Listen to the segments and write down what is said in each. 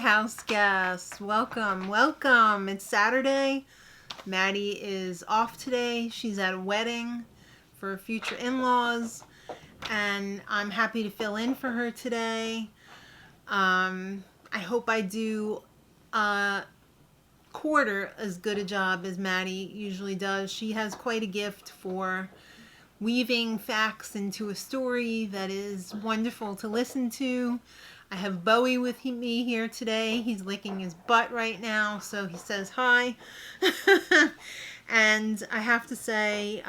house guests. Welcome, welcome. It's Saturday. Maddie is off today. She's at a wedding for future in-laws, and I'm happy to fill in for her today. I hope I do a quarter as good a job as Maddie usually does. She has quite a gift for weaving facts into a story that is wonderful to listen to. I have Bowie with me here today. He's licking his butt right now, so he says hi. And I have to say,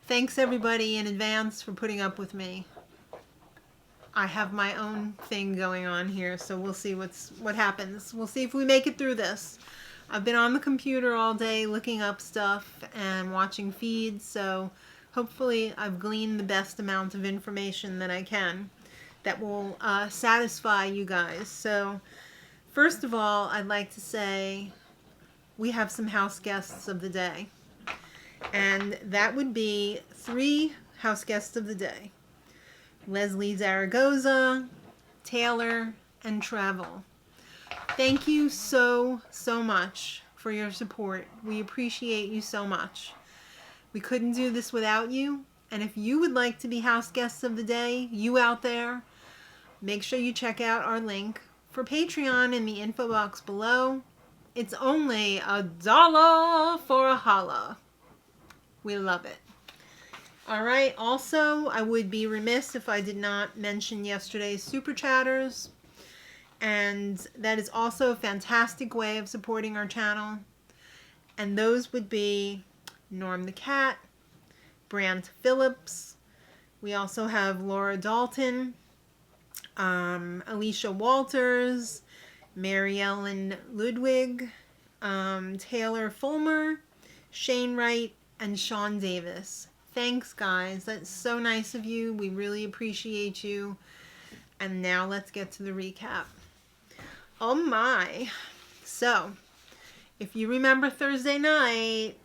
thanks everybody in advance for putting up with me. I have my own thing going on here, so we'll see what happens. We'll see if we make it through this. I've been on the computer all day looking up stuff and watching feeds, so hopefully I've gleaned the best amount of information that I can that will satisfy you guys. So first of all, I'd like to say we have some house guests of the day. And that would be 3 house guests of the day. Leslie Zaragoza, Taylor, and Travel. Thank you so much for your support. We appreciate you so much. We couldn't do this without you. And if you would like to be house guests of the day, you out there, make sure you check out our link for Patreon in the info box below. It's only $1 for a holla. We love it. All right. Also, I would be remiss if I did not mention yesterday's Super Chatters. And that is also a fantastic way of supporting our channel. And those would be Norm the Cat, Brant Phillips. We also have Laura Dalton, Alicia Walters, Mary Ellen Ludwig, Taylor Fulmer, Shane Wright, and Sean Davis. Thanks, guys. That's so nice of you. We really appreciate you. And now let's get to the recap. Oh my. So, if you remember Thursday night,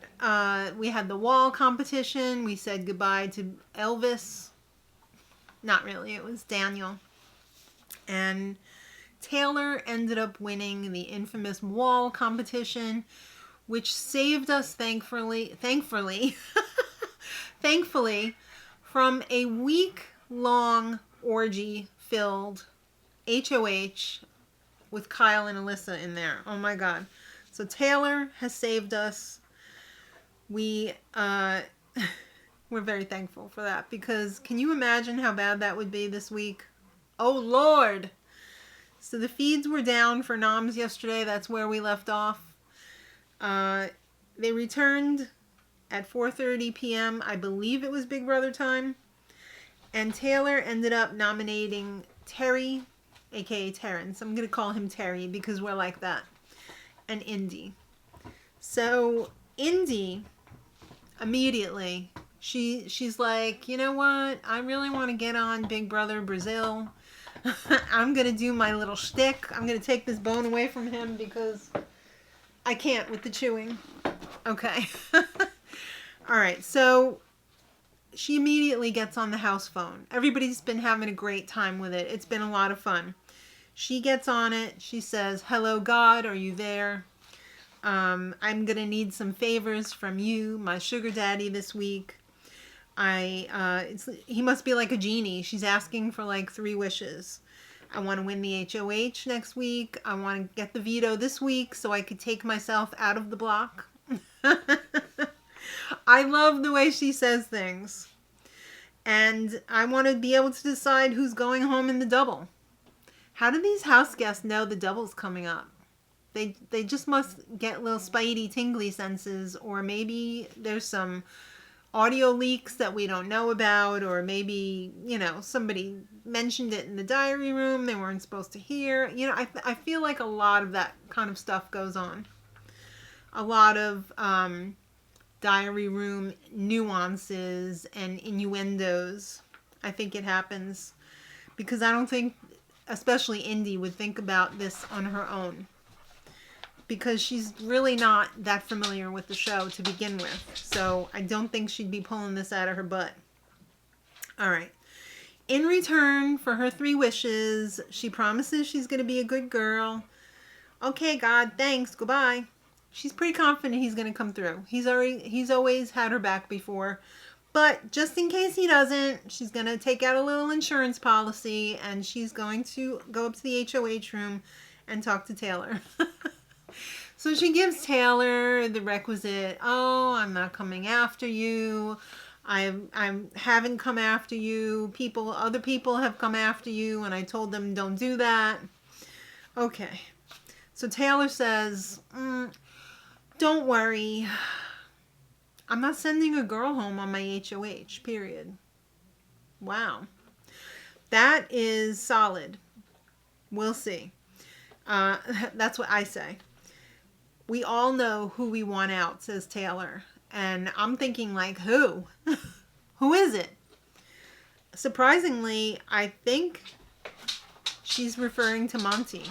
we had the wall competition. We said goodbye to Elvis. Not really. It was Daniel. And Taylor ended up winning the infamous wall competition, which saved us, thankfully, from a week-long orgy-filled HOH with Kyle and Alyssa in there. Oh my God. So Taylor has saved us. We're very thankful for that, because can you imagine how bad that would be this week? Oh Lord. So the feeds were down for noms yesterday. That's where we left off. They returned at 4:30 p.m. I believe it was Big Brother time. And Taylor ended up nominating Terry, aka Terrence. I'm going to call him Terry because we're like that. And Indy. So Indy, immediately, she's like, you know what? I really want to get on Big Brother Brazil. I'm going to do my little shtick. I'm going to take this bone away from him because I can't with the chewing. Okay. All right. So she immediately gets on the house phone. Everybody's been having a great time with it. It's been a lot of fun. She gets on it. She says, "Hello, God, are you there? I'm going to need some favors from you, my sugar daddy, this week. He must be like a genie. She's asking for like 3 wishes. I want to win the HOH next week. I want to get the veto this week so I could take myself out of the block." I love the way she says things. And I want to be able to decide who's going home in the double. How do these house guests know the double's coming up? They just must get little spidey tingly senses, or maybe there's some audio leaks that we don't know about, or maybe, you know, somebody mentioned it in the diary room they weren't supposed to hear. You know, I feel like a lot of that kind of stuff goes on. A lot of diary room nuances and innuendos. I think it happens because I don't think, especially Indy, would think about this on her own, because she's really not that familiar with the show to begin with. So I don't think she'd be pulling this out of her butt. All right. In return for her 3 wishes, she promises she's going to be a good girl. Okay, God, thanks, goodbye. She's pretty confident he's going to come through. He's always had her back before. But just in case he doesn't, she's going to take out a little insurance policy and she's going to go up to the HOH room and talk to Taylor. So she gives Taylor the requisite, oh, I'm not coming after you. I haven't come after you. Other people have come after you and I told them don't do that. Okay. So Taylor says, don't worry. I'm not sending a girl home on my HOH, period. Wow. That is solid. We'll see. That's what I say. We all know who we want out, says Taylor. And I'm thinking like, who? Who is it? Surprisingly, I think she's referring to Monty.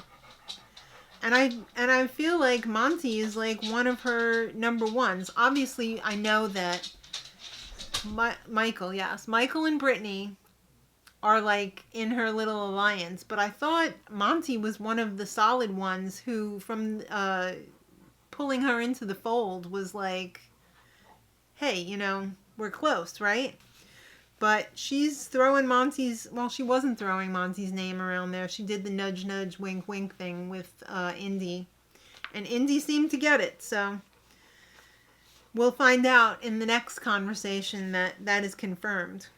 And I feel like Monty is like one of her number ones. Obviously, I know that Michael and Brittany are like in her little alliance. But I thought Monty was one of the solid ones who, from pulling her into the fold, was like, hey, we're close, right? But she's throwing she wasn't throwing Monty's name around there. She did the nudge, nudge, wink, wink thing with Indy. And Indy seemed to get it. So we'll find out in the next conversation that is confirmed.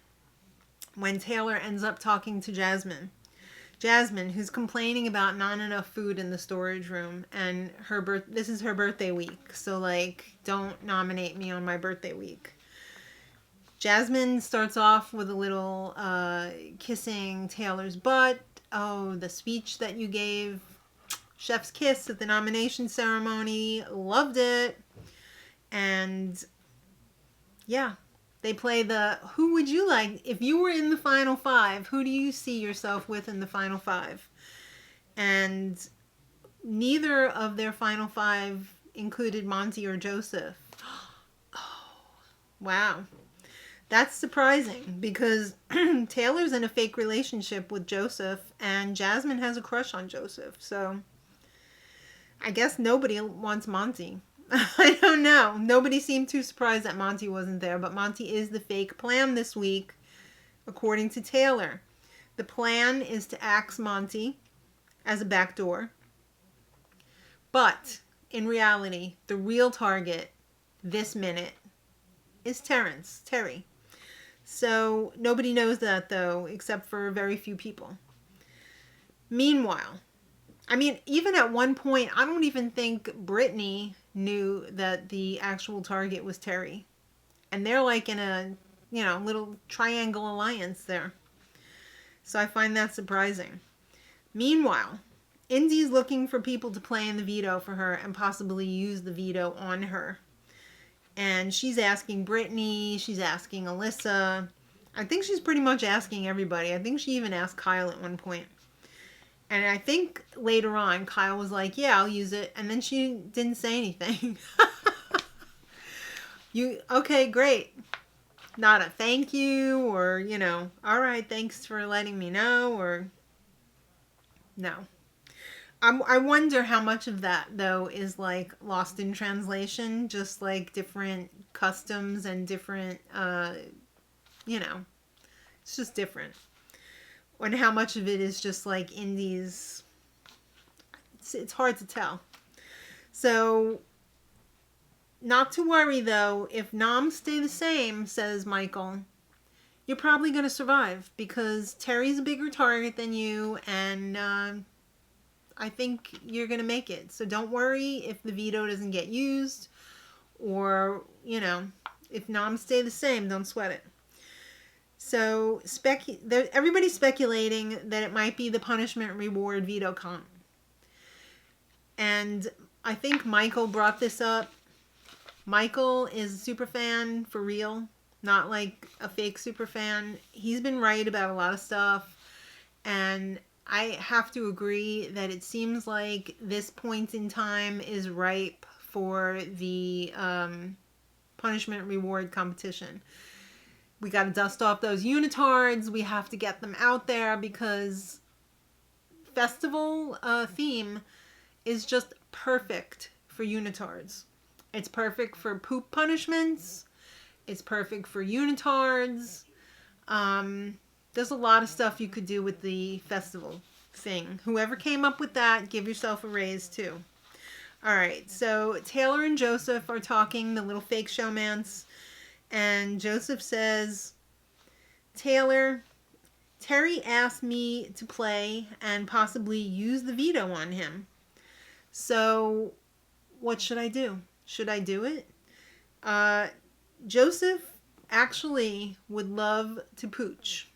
When Taylor ends up talking to Jasmine. Jasmine, who's complaining about not enough food in the storage room. And this is her birthday week. So, like, don't nominate me on my birthday week. Jasmine starts off with a little kissing Taylor's butt. Oh, the speech that you gave. Chef's kiss at the nomination ceremony. Loved it. And yeah, they play who would you like, if you were in the final 5, who do you see yourself with in the final 5? And neither of their final 5 included Monty or Joseph. Oh, wow. That's surprising because Taylor's in a fake relationship with Joseph and Jasmine has a crush on Joseph. So I guess nobody wants Monty. I don't know. Nobody seemed too surprised that Monty wasn't there, but Monty is the fake plan this week, according to Taylor. The plan is to axe Monty as a backdoor. But in reality, the real target this minute is Terry. So nobody knows that, though, except for very few people. Meanwhile, I mean, even at one point, I don't even think Brittany knew that the actual target was Terry. And they're like in a, little triangle alliance there. So I find that surprising. Meanwhile, Indy's looking for people to play in the veto for her and possibly use the veto on her. And she's asking Brittany, she's asking Alyssa. I think she's pretty much asking everybody. I think she even asked Kyle at one point. And I think later on, Kyle was like, yeah, I'll use it. And then she didn't say anything. Okay, great. Not a thank you or, all right, thanks for letting me know or no. I wonder how much of that, though, is like lost in translation, just like different customs and different, it's just different. And how much of it is just like Indy's, it's hard to tell. So, not to worry, though, if noms stay the same, says Michael, you're probably going to survive because Terry's a bigger target than you and, I think you're going to make it. So don't worry if the veto doesn't get used or, if noms stay the same, don't sweat it. So everybody's speculating that it might be the punishment reward veto comp. And I think Michael brought this up. Michael is a super fan for real, not like a fake super fan. He's been right about a lot of stuff. And I have to agree that it seems like this point in time is ripe for the punishment reward competition. We got to dust off those unitards. We have to get them out there because festival theme is just perfect for unitards. It's perfect for poop punishments. It's perfect for unitards. There's a lot of stuff you could do with the festival thing. Whoever came up with that, give yourself a raise too. All right, so Taylor and Joseph are talking, the little fake showmance, and Joseph says, Taylor, Terry asked me to play and possibly use the veto on him. So what should I do? Should I do it? Joseph actually would love to pooch.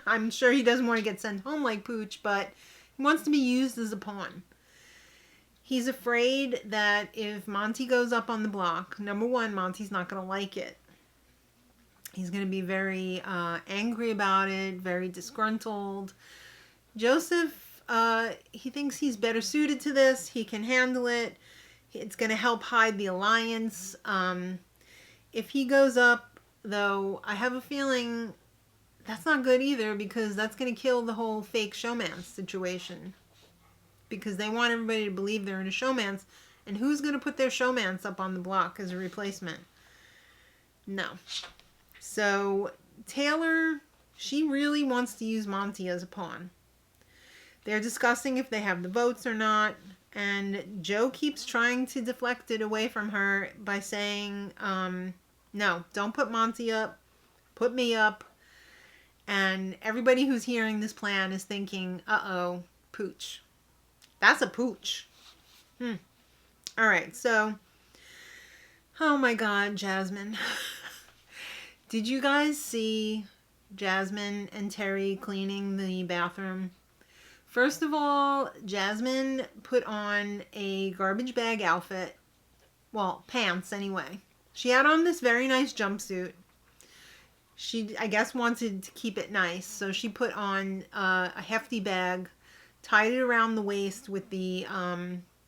I'm sure he doesn't want to get sent home like Pooch, but he wants to be used as a pawn. He's afraid that if Monty goes up on the block, number one, Monty's not going to like it. He's going to be very angry about it, very disgruntled. Joseph, he thinks he's better suited to this. He can handle it. It's going to help hide the alliance. If he goes up, though, I have a feeling that's not good either, because that's going to kill the whole fake showmance situation. Because they want everybody to believe they're in a showmance. And who's going to put their showmance up on the block as a replacement? No. So Taylor, she really wants to use Monty as a pawn. They're discussing if they have the votes or not. And Joe keeps trying to deflect it away from her by saying, no, don't put Monty up. Put me up. And everybody who's hearing this plan is thinking, uh-oh, pooch. That's a pooch. All right, so, oh my God, Jasmine. Did you guys see Jasmine and Terry cleaning the bathroom? First of all, Jasmine put on a garbage bag outfit. Well, pants anyway. She had on this very nice jumpsuit. She, I guess, wanted to keep it nice. So she put on a hefty bag, tied it around the waist with the,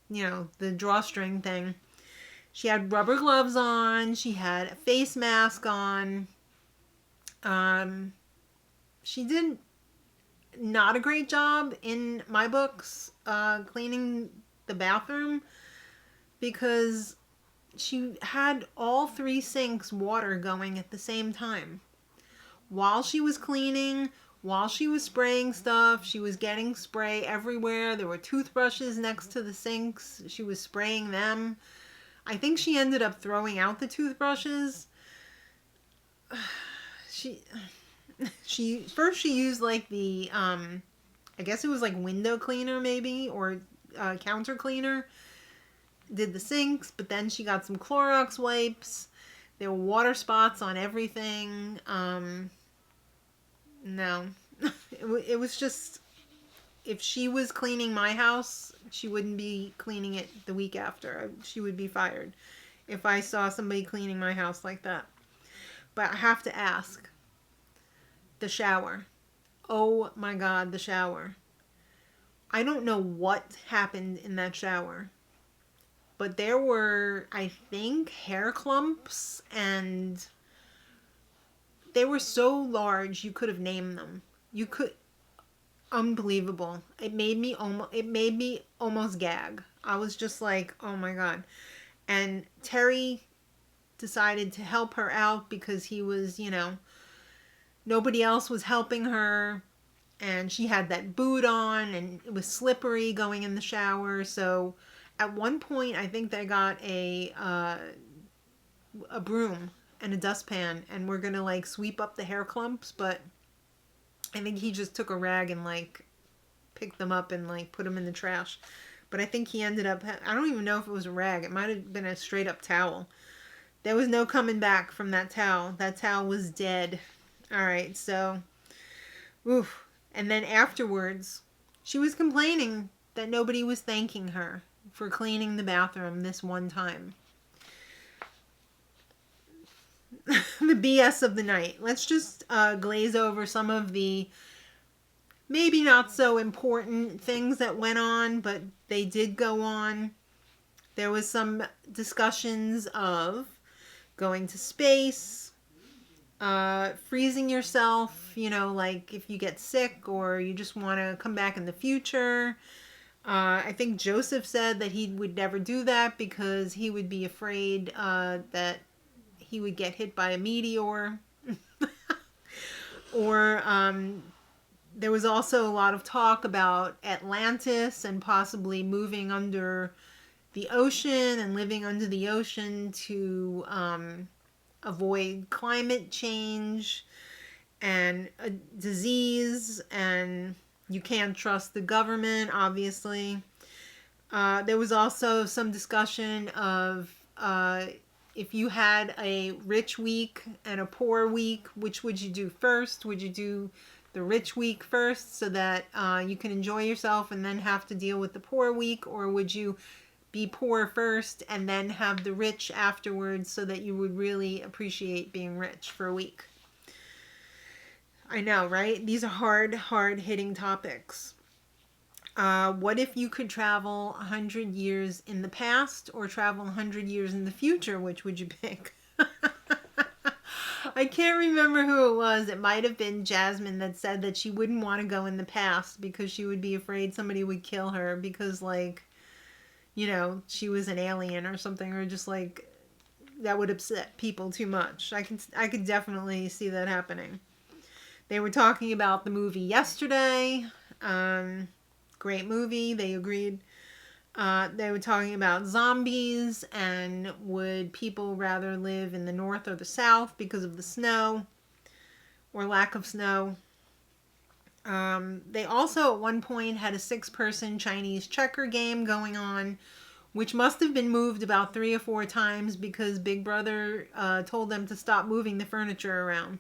the drawstring thing. She had rubber gloves on. She had a face mask on. She did not a great job in my books cleaning the bathroom, because she had all 3 sinks water going at the same time. While she was cleaning, while she was spraying stuff, she was getting spray everywhere. There were toothbrushes next to the sinks. She was spraying them. I think she ended up throwing out the toothbrushes. She used like the, I guess it was like window cleaner maybe, or counter cleaner. Did the sinks, but then she got some Clorox wipes. There were water spots on everything. No. It was just, if she was cleaning my house, she wouldn't be cleaning it the week after. She would be fired if I saw somebody cleaning my house like that. But I have to ask, the shower. Oh my God, the shower. I don't know what happened in that shower, but there were, I think, hair clumps, and they were so large you could have named them. You could, unbelievable. It made me almost gag. I was just like, oh my God. And Terry decided to help her out because he was, nobody else was helping her, and she had that boot on, and it was slippery going in the shower. So at one point, I think they got a broom and a dustpan, and we're gonna like sweep up the hair clumps, but I think he just took a rag and like picked them up and like put them in the trash. But I think he ended up, I don't even know if it was a rag. It might have been a straight up towel. There was no coming back from that towel. That towel was dead. All right, so, oof. And then afterwards, she was complaining that nobody was thanking her for cleaning the bathroom this one time. The BS of the night. Let's just glaze over some of the maybe not so important things that went on, but they did go on. There was some discussions of going to space, freezing yourself, like if you get sick or you just want to come back in the future. I think Joseph said that he would never do that because he would be afraid that he would get hit by a meteor. Or there was also a lot of talk about Atlantis and possibly moving under the ocean and living under the ocean to avoid climate change and a disease, and you can't trust the government, obviously. There was also some discussion of if you had a rich week and a poor week, which would you do first? Would you do the rich week first so that you can enjoy yourself and then have to deal with the poor week? Or would you be poor first and then have the rich afterwards so that you would really appreciate being rich for a week? I know, right? These are hard hitting topics. What if you could travel 100 years in the past or travel 100 years in the future? Which would you pick? I can't remember who it was. It might have been Jasmine that said that she wouldn't want to go in the past because she would be afraid somebody would kill her because, like, she was an alien or something, or just like that would upset people too much. I could definitely see that happening. They were talking about the movie yesterday. Great movie. They agreed. They were talking about zombies and would people rather live in the north or the south because of the snow or lack of snow. They also at one point had a 6-person Chinese checker game going on, which must have been moved about 3 or 4 times because Big Brother told them to stop moving the furniture around.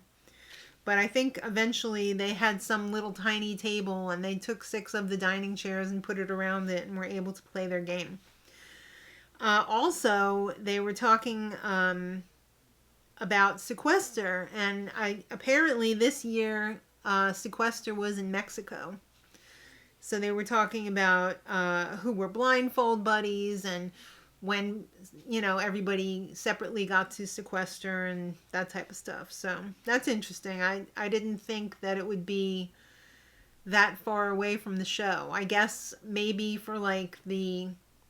But I think eventually they had some little tiny table and they took 6 of the dining chairs and put it around it and were able to play their game. Also, they were talking about Sequester, and apparently this year Sequester was in Mexico. So they were talking about who were blindfold buddies and when, everybody separately got to sequester and that type of stuff. So that's interesting. I didn't think that it would be that far away from the show. I guess maybe for like the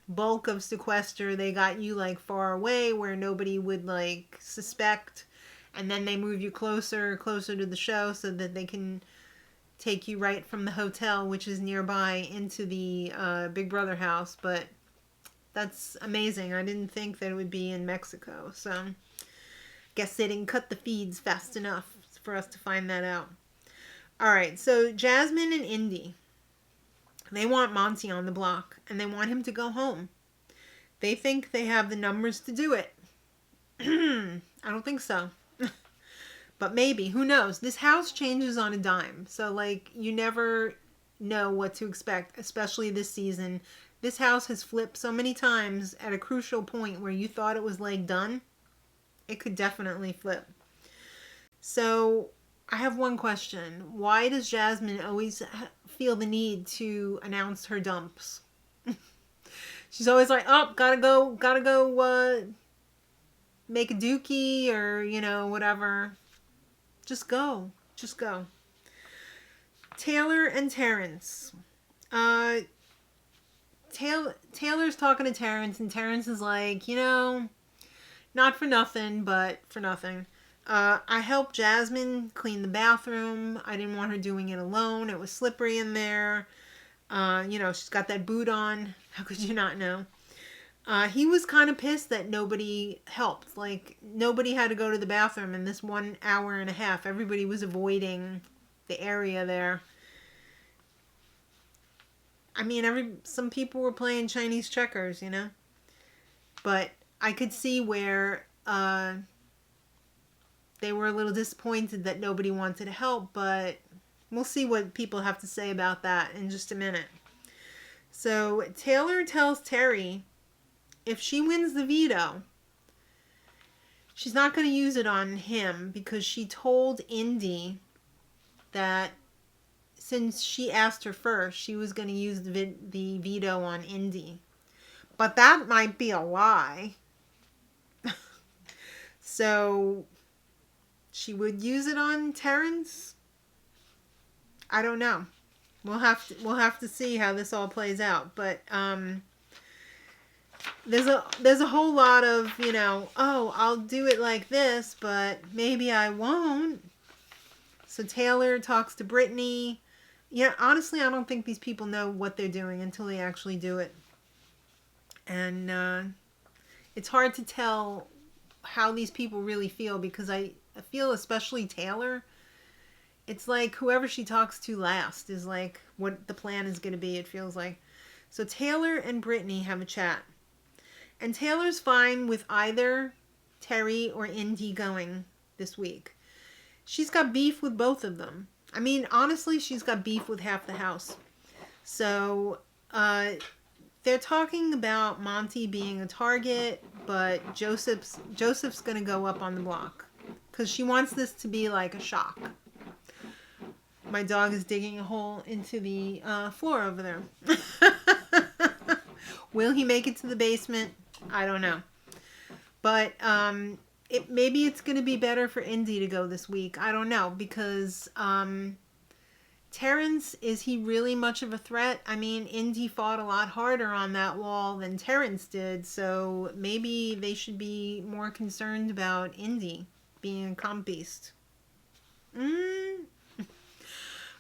bulk of sequester, they got you like far away where nobody would like suspect. And then they move you closer to the show so that they can take you right from the hotel, which is nearby, into the Big Brother house. But that's amazing. I didn't think that it would be in Mexico. So I guess they didn't cut the feeds fast enough for us to find that out. All right, so Jasmine and Indy, they want Monty on the block and they want him to go home. They think they have the numbers to do it. I don't think so. But maybe, who knows? This house changes on a dime. So like you never know what to expect, especially this season. This house has flipped so many times at a crucial point where you thought it was like done. It could definitely flip. So I have one question. Why does Jasmine always feel the need to announce her dumps? She's always like, oh, gotta go make a dookie or, whatever. Just go. Taylor and Terrence. Taylor's talking to Terrence, and Terrence is like, not for nothing, but for nothing. I helped Jasmine clean the bathroom. I didn't want her doing it alone. It was slippery in there. She's got that boot on. How could you not know? He was kind of pissed that nobody helped. Like, nobody had to go to the bathroom in this 1 hour and a half. Everybody was avoiding the area there. I mean, some people were playing Chinese checkers, But I could see where they were a little disappointed that nobody wanted to help, but we'll see what people have to say about that in just a minute. So Taylor tells Terry if she wins the veto, she's not going to use it on him because she told Indy that since she asked her first, she was going to use the veto on Indy. But that might be a lie. So she would use it on Terrence. I don't know. We'll have to see how this all plays out. But there's a whole lot of, oh, I'll do it like this, but maybe I won't. So Taylor talks to Brittany. Yeah, honestly, I don't think these people know what they're doing until they actually do it. And it's hard to tell how these people really feel, because I feel, especially Taylor, it's like whoever she talks to last is like what the plan is going to be, it feels like. So Taylor and Brittany have a chat. And Taylor's fine with either Terry or Indy going this week. She's got beef with both of them. I mean, honestly, she's got beef with half the house. So they're talking about Monty being a target, but Joseph's going to go up on the block because she wants this to be like a shock. My dog is digging a hole into the floor over there. Will he make it to the basement? I don't know. But maybe it's going to be better for Indy to go this week. I don't know, because Terrence, is he really much of a threat? I mean, Indy fought a lot harder on that wall than Terrence did, so maybe they should be more concerned about Indy being a comp beast.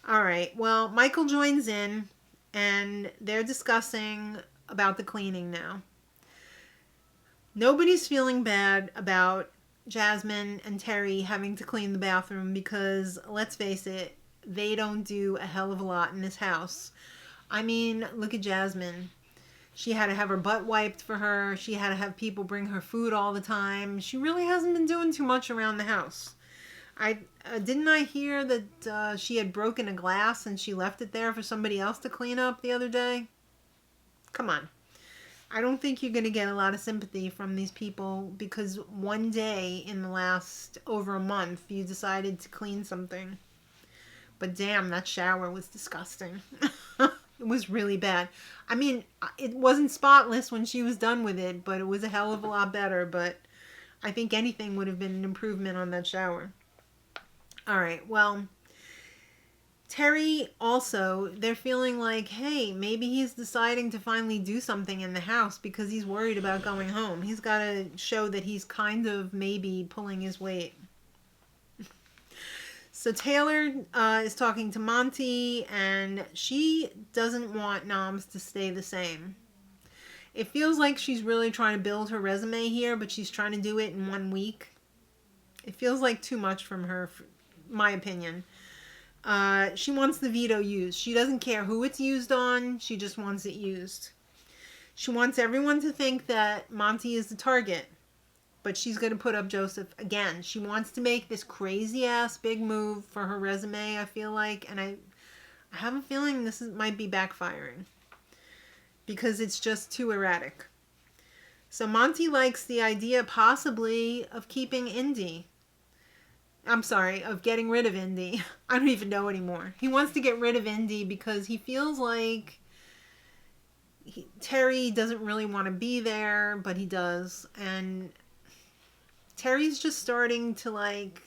All right, well, Michael joins in, and they're discussing about the cleaning now. Nobody's feeling bad about Jasmine and Terry having to clean the bathroom because, let's face it, they don't do a hell of a lot in this house. I mean, look at Jasmine. She had to have her butt wiped for her. She had to have people bring her food all the time. She really hasn't been doing too much around the house. Didn't I hear that she had broken a glass and she left it there for somebody else to clean up the other day? Come on. I don't think you're going to get a lot of sympathy from these people because one day in the last over a month you decided to clean something. But damn, that shower was disgusting. It was really bad. I mean, it wasn't spotless when she was done with it, but it was a hell of a lot better. But I think anything would have been an improvement on that shower. All right, well, Terry also, they're feeling like, hey, maybe he's deciding to finally do something in the house because he's worried about going home. He's got to show that he's kind of maybe pulling his weight. So Taylor is talking to Monty, and she doesn't want Noms to stay the same. It feels like she's really trying to build her resume here, but she's trying to do it in 1 week. It feels like too much from her, my opinion. She wants the veto used. She doesn't care who it's used on. She just wants it used. She wants everyone to think that Monty is the target. But she's going to put up Joseph again. She wants to make this crazy-ass big move for her resume, I feel like. And I have a feeling this might be backfiring. Because it's just too erratic. So Monty likes the idea, possibly, of keeping Indy. I'm sorry, of getting rid of Indy. I don't even know anymore. He wants to get rid of Indy because he feels like Terry doesn't really want to be there, but he does. And Terry's just starting to, like,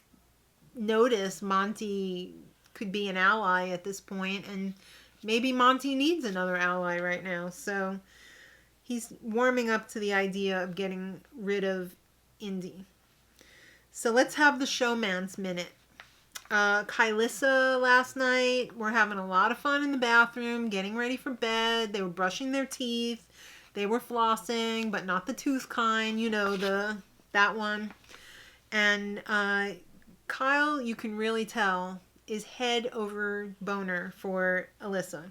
notice Monty could be an ally at this point, and maybe Monty needs another ally right now. So he's warming up to the idea of getting rid of Indy. So let's have the Showmance minute. Kylissa last night were having a lot of fun in the bathroom, getting ready for bed. They were brushing their teeth. They were flossing, but not the tooth kind, that one. And Kyle, you can really tell, is head over boner for Alyssa.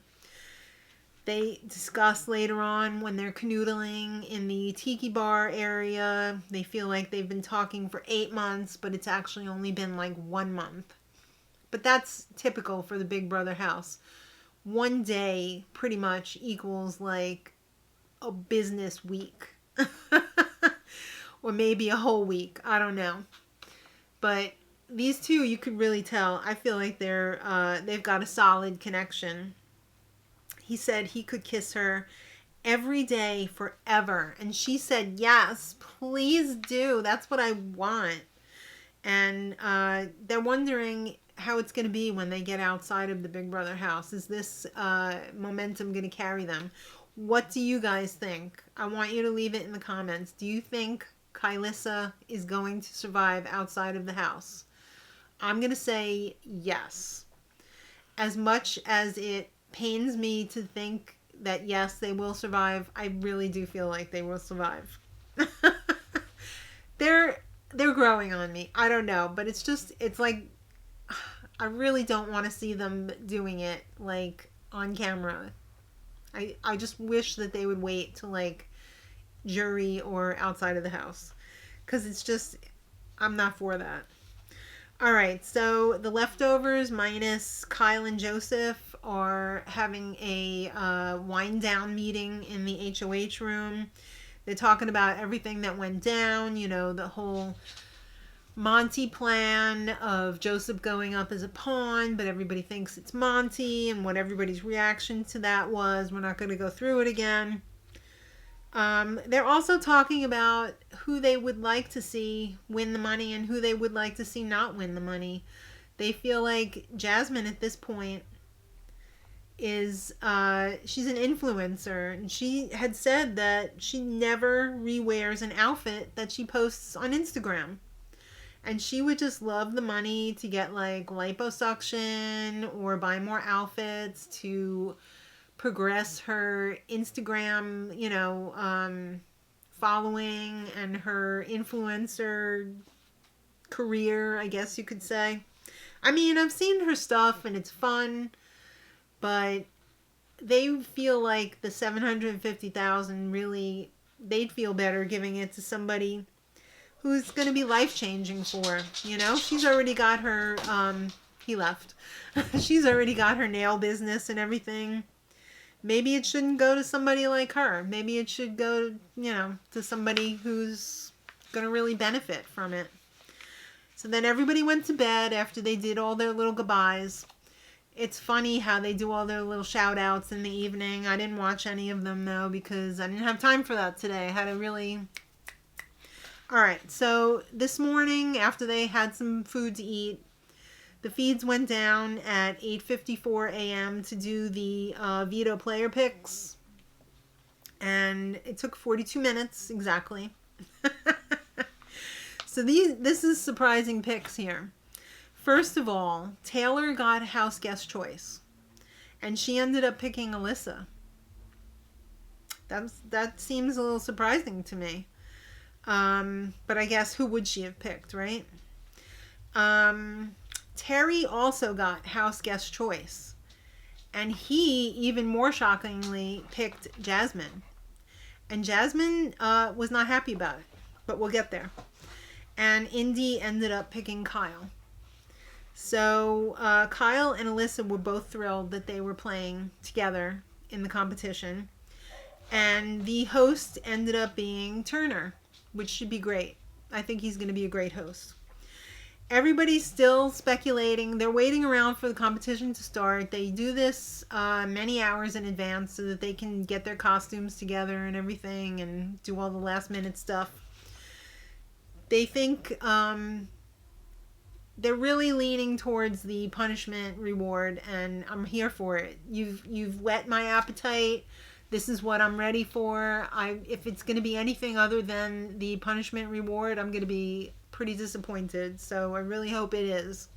They discuss later on when they're canoodling in the tiki bar area. They feel like they've been talking for 8 months, but it's actually only been like 1 month. But that's typical for the Big Brother house. 1 day pretty much equals like a business week. Or maybe a whole week. I don't know. But these two, you could really tell. I feel like they've got a solid connection. He said he could kiss her every day forever. And she said, yes, please do. That's what I want. And they're wondering how it's going to be when they get outside of the Big Brother house. Is this momentum going to carry them? What do you guys think? I want you to leave it in the comments. Do you think Kylissa is going to survive outside of the house? I'm going to say yes. As much as it pains me to think that yes, they will survive, I really do feel like they will survive. they're they're growing on me. I don't know, but it's like I really don't want to see them doing it like on camera. I just wish that they would wait to like jury or outside of the house, cuz it's just I'm not for that. All right, so the leftovers minus Kyle and Joseph are having a wind down meeting in the HOH room. They're talking about everything that went down, you know, the whole Monty plan of Joseph going up as a pawn, but everybody thinks it's Monty, and what everybody's reaction to that was. We're not going to go through it again. They're also talking about who they would like to see win the money and who they would like to see not win the money. They feel like Jasmine at this point is she's an influencer, and she had said that she never rewears an outfit that she posts on Instagram. And she would just love the money to get like liposuction or buy more outfits to progress her Instagram, you know, following and her influencer career, I guess you could say. I mean, I've seen her stuff and it's fun, but they feel like the 750,000 really, they'd feel better giving it to somebody who's going to be life-changing for her. You know, she's already got her, he left. She's already got her nail business and everything. Maybe it shouldn't go to somebody like her. Maybe it should go, you know, to somebody who's going to really benefit from it. So then everybody went to bed after they did all their little goodbyes. It's funny how they do all their little shout outs in the evening. I didn't watch any of them though because I didn't have time for that today. I had to really... Alright, so this morning after they had some food to eat, the feeds went down at 8:54 a.m. to do the Veto player picks. And it took 42 minutes exactly. So this is surprising picks here. First of all, Taylor got house guest choice. And she ended up picking Alyssa. That seems a little surprising to me. But I guess who would she have picked, right? Terry also got house guest choice. And he, even more shockingly, picked Jasmine. And Jasmine was not happy about it. But we'll get there. And Indy ended up picking Kyle. So Kyle and Alyssa were both thrilled that they were playing together in the competition. And the host ended up being Turner, which should be great. I think he's going to be a great host. Everybody's still speculating. They're waiting around for the competition to start. They do this many hours in advance so that they can get their costumes together and everything and do all the last minute stuff. They think they're really leaning towards the punishment reward, and I'm here for it. You've whet my appetite. This is what I'm ready for. If it's going to be anything other than the punishment reward, I'm going to be pretty disappointed. So I really hope it is.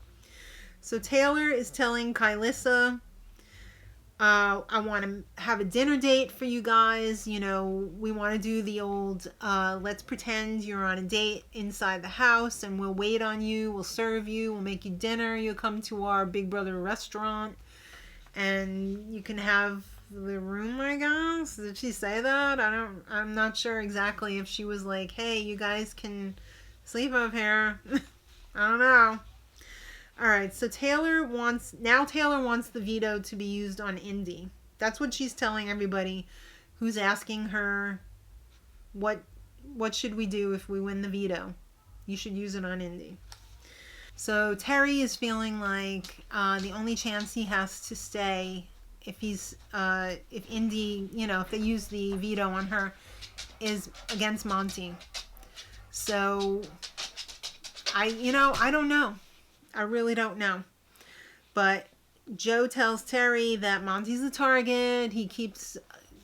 So Taylor is telling Kylissa, I want to have a dinner date for you guys. You know, we want to do the old, let's pretend you're on a date inside the house and we'll wait on you. We'll serve you. We'll make you dinner. You'll come to our Big Brother restaurant and you can have the room, I guess. Did she say that? I'm not sure exactly if she was like, hey, you guys can sleep up here. I don't know. Alright, so Taylor wants the veto to be used on Indy. That's what she's telling everybody who's asking her, what should we do if we win the veto? You should use it on Indy. So Terry is feeling like the only chance he has to stay if Indy, you know, if they use the veto on her, is against Monty. So I don't know. I really don't know. But Joe tells Terry that Monty's the target. He keeps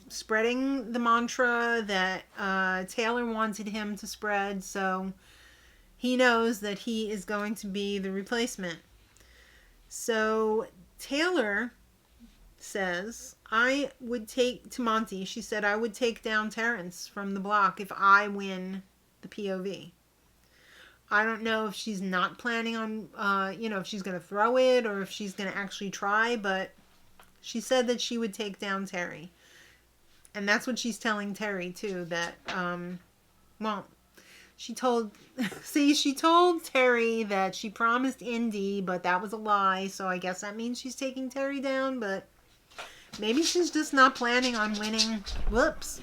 spreading the mantra that Taylor wanted him to spread, so he knows that he is going to be the replacement. So Taylor says, I would take, to Monty, she said, I would take down Terrence from the block if I win the POV. I don't know if she's not planning on, if she's going to throw it or if she's going to actually try, but she said that she would take down Terry. And that's what she's telling Terry, too, that, she told Terry that she promised Indy, but that was a lie, so I guess that means she's taking Terry down, but maybe she's just not planning on winning. Whoops.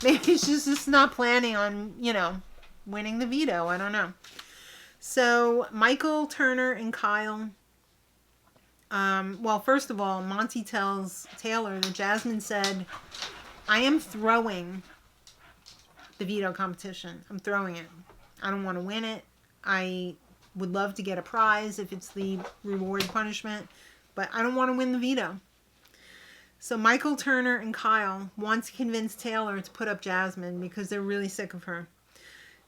Maybe she's just not planning on, winning the veto. I don't know. So Michael, Turner, and Kyle. First of all, Monty tells Taylor that Jasmine said, I am throwing the veto competition. I'm throwing it. I don't want to win it. I would love to get a prize if it's the reward punishment, but I don't want to win the veto. So Michael, Turner, and Kyle want to convince Taylor to put up Jasmine because they're really sick of her.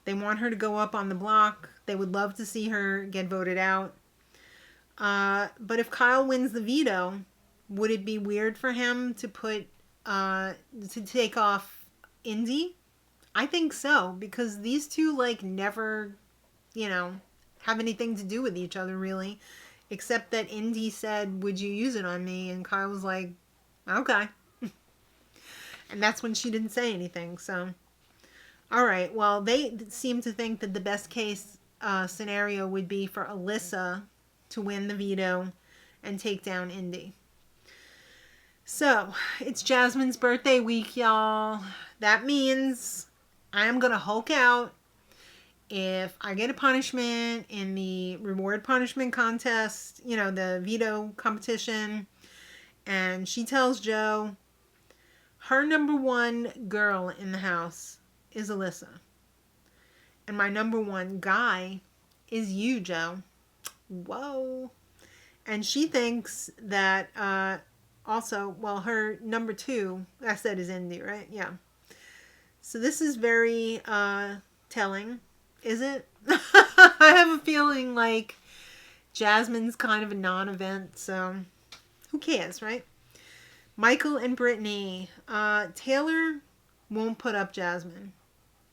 They want her to go up on the block. They would love to see her get voted out. But if Kyle wins the veto, would it be weird for him to to take off Indy? I think so, because these two never, have anything to do with each other really, except that Indy said, would you use it on me? And Kyle was like, okay. And that's when she didn't say anything. So, all right. Well, they seem to think that the best case scenario would be for Alyssa to win the veto and take down Indy. So, it's Jasmine's birthday week, y'all. That means I'm going to Hulk out if I get a punishment in the reward punishment contest, the veto competition. And she tells Joe her number one girl in the house is Alyssa. And my number one guy is you, Joe. Whoa. And she thinks that her number two, I said, is Indy, right? Yeah. So this is very telling, is it? I have a feeling like Jasmine's kind of a non-event, so who cares, right? Michael and Brittany. Taylor won't put up Jasmine.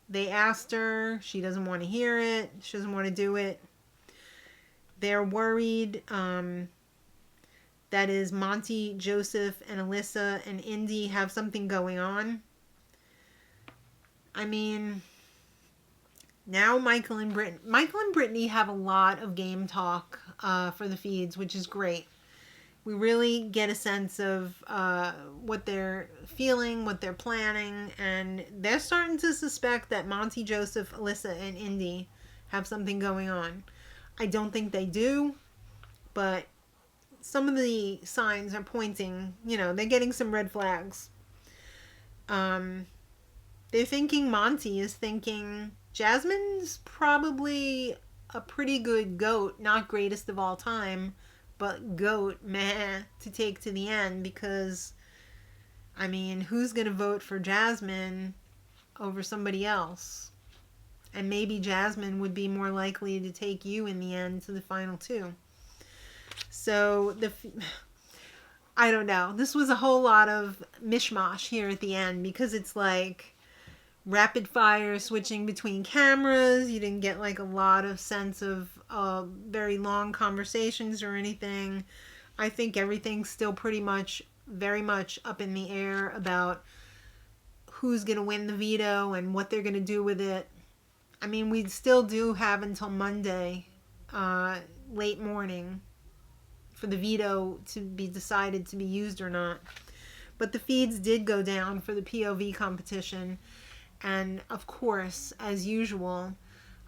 They asked her. She doesn't want to hear it. She doesn't want to do it. They're worried. That is Monty, Joseph, and Alyssa and Indy have something going on. I mean, now Michael and Brittany have a lot of game talk for the feeds, which is great. We really get a sense of what they're feeling, what they're planning, and they're starting to suspect that Monty, Joseph, Alyssa, and Indy have something going on. I don't think they do, but some of the signs are pointing, they're getting some red flags. They're thinking Monty is thinking Jasmine's probably a pretty good GOAT, not greatest of all time, but GOAT, to take to the end, because, who's going to vote for Jasmine over somebody else? And maybe Jasmine would be more likely to take you in the end to the final two. So, I don't know. This was a whole lot of mishmash here at the end, because it's like rapid fire switching between cameras. You didn't get a lot of sense of very long conversations or anything. I think everything's still very much up in the air about who's going to win the veto and what they're going to do with it. We still do have until Monday, late morning, for the veto to be decided to be used or not. But the feeds did go down for the POV competition. And of course, as usual,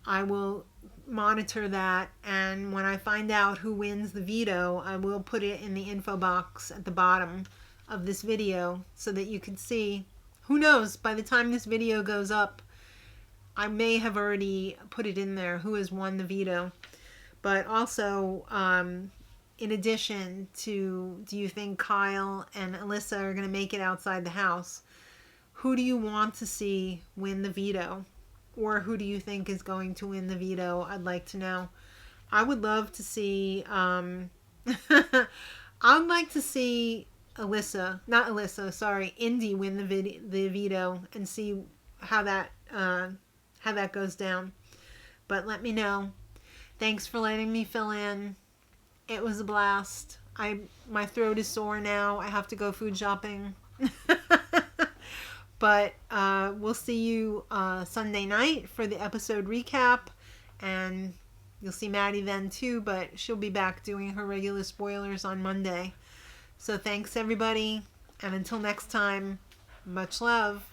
I will monitor that. And when I find out who wins the veto, I will put it in the info box at the bottom of this video so that you can see. Who knows, by the time this video goes up, I may have already put it in there, who has won the veto. But also, in addition to, do you think Kyle and Alyssa are going to make it outside the house? Who do you want to see win the veto? Or who do you think is going to win the veto? I'd like to know. I would love to see, I'd like to see Indy win the veto and see how that goes down. But let me know. Thanks for letting me fill in. It was a blast. My throat is sore now. I have to go food shopping. But we'll see you Sunday night for the episode recap. And you'll see Maddie then too, but she'll be back doing her regular spoilers on Monday. So thanks everybody. And until next time, much love.